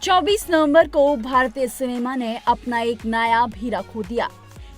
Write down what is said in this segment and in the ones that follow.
24 नवंबर को भारतीय सिनेमा ने अपना एक नायाब हीरा खो दिया।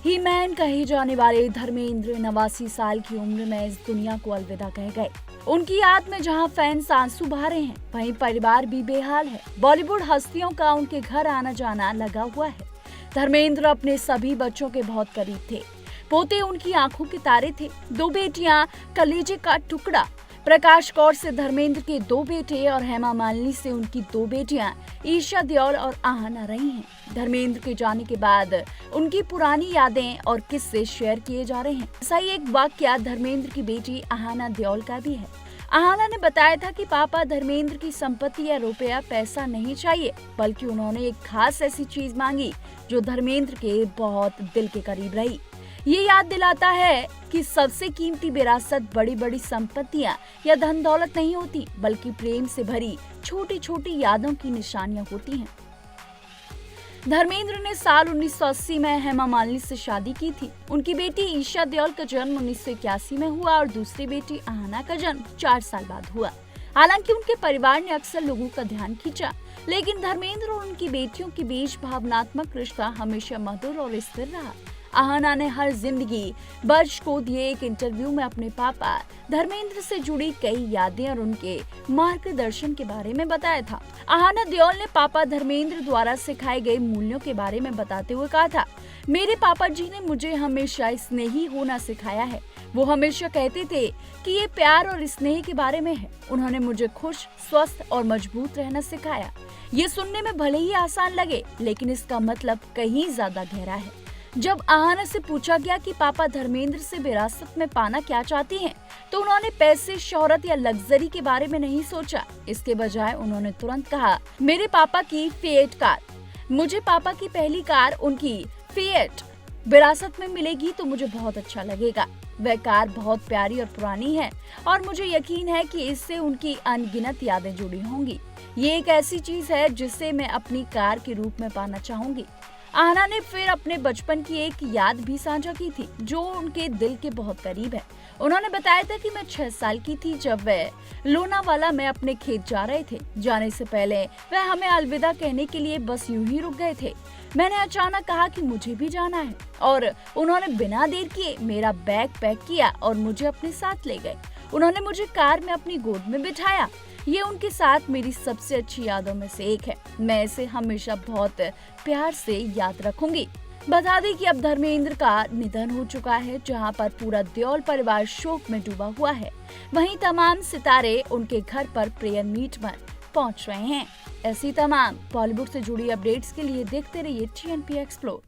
ही मैन कहे जाने वाले धर्मेंद्र 89 साल की उम्र में इस दुनिया को अलविदा कह गए। उनकी याद में जहां फैंस आंसू बहा रहे हैं, वहीं परिवार भी बेहाल है। बॉलीवुड हस्तियों का उनके घर आना जाना लगा हुआ है। धर्मेंद्र अपने सभी बच्चों के बहुत करीब थे। पोते उनकी आंखों के तारे थे। 2 बेटियां कलेजे का टुकड़ा। प्रकाश कौर से धर्मेंद्र के 2 बेटे और हेमा मालिनी से उनकी 2 बेटियां ईशा देओल और आहना रही हैं। धर्मेंद्र के जाने के बाद उनकी पुरानी यादें और किस्से शेयर किए जा रहे हैं। ऐसा ही एक वाकया धर्मेंद्र की बेटी आहना देओल का भी है। आहना ने बताया था कि पापा धर्मेंद्र की संपत्ति या रुपया पैसा नहीं चाहिए, बल्कि उन्होंने एक खास ऐसी चीज मांगी जो धर्मेंद्र के बहुत दिल के करीब रही। ये याद दिलाता है कि सबसे कीमती विरासत बड़ी बड़ी संपत्तियां या धन दौलत नहीं होती, बल्कि प्रेम से भरी छोटी छोटी यादों की निशानियां होती हैं। धर्मेंद्र ने साल 1980 में हेमा मालिनी से शादी की थी। उनकी बेटी ईशा देओल का जन्म 1981 में हुआ और दूसरी बेटी आहना का जन्म 4 साल बाद हुआ। हालांकि उनके परिवार ने अक्सर लोगों का ध्यान खींचा, लेकिन धर्मेंद्र और उनकी बेटियों के बीच भावनात्मक रिश्ता हमेशा मधुर और स्थिर रहा। आहना ने हर जिंदगी बर्ज को दिए एक इंटरव्यू में अपने पापा धर्मेंद्र से जुड़ी कई यादें और उनके मार्गदर्शन के बारे में बताया था। आहना देओल ने पापा धर्मेंद्र द्वारा सिखाए गए मूल्यों के बारे में बताते हुए कहा था, मेरे पापा जी ने मुझे हमेशा स्नेही होना सिखाया है। वो हमेशा कहते थे कि ये प्यार और स्नेह के बारे में है। उन्होंने मुझे खुश, स्वस्थ और मजबूत रहना सिखाया। ये सुनने में भले ही आसान लगे, लेकिन इसका मतलब कहीं ज्यादा गहरा है। जब आहना से पूछा गया कि पापा धर्मेंद्र से विरासत में पाना क्या चाहती हैं, तो उन्होंने पैसे, शोहरत या लग्जरी के बारे में नहीं सोचा। इसके बजाय उन्होंने तुरंत कहा, मेरे पापा की फिएट कार। मुझे पापा की पहली कार उनकी फिएट विरासत में मिलेगी तो मुझे बहुत अच्छा लगेगा। वह कार बहुत प्यारी और पुरानी है और मुझे यकीन है कि इससे उनकी अनगिनत यादें जुड़ी होंगी। ये एक ऐसी चीज है जिसे मैं अपनी कार के रूप में पाना चाहूंगी। आहना ने फिर अपने बचपन की एक याद भी साझा की थी जो उनके दिल के बहुत करीब है। उन्होंने बताया था कि मैं 6 साल की थी जब वह लोनावाला में अपने खेत जा रहे थे। जाने से पहले वह हमें अलविदा कहने के लिए बस यूं ही रुक गए थे। मैंने अचानक कहा कि मुझे भी जाना है और उन्होंने बिना देर किए मेरा बैग पैक किया और मुझे अपने साथ ले गए। उन्होंने मुझे कार में अपनी गोद में बिठाया। ये उनके साथ मेरी सबसे अच्छी यादों में से एक है। मैं इसे हमेशा बहुत प्यार से याद रखूंगी। बता दें कि अब धर्मेंद्र का निधन हो चुका है, जहां पर पूरा देओल परिवार शोक में डूबा हुआ है। वहीं तमाम सितारे उनके घर पर प्रेयर मीट में पहुंच रहे हैं। ऐसी तमाम बॉलीवुड से जुड़ी अपडेट्स के लिए देखते रहिए TNP एक्सप्लोर।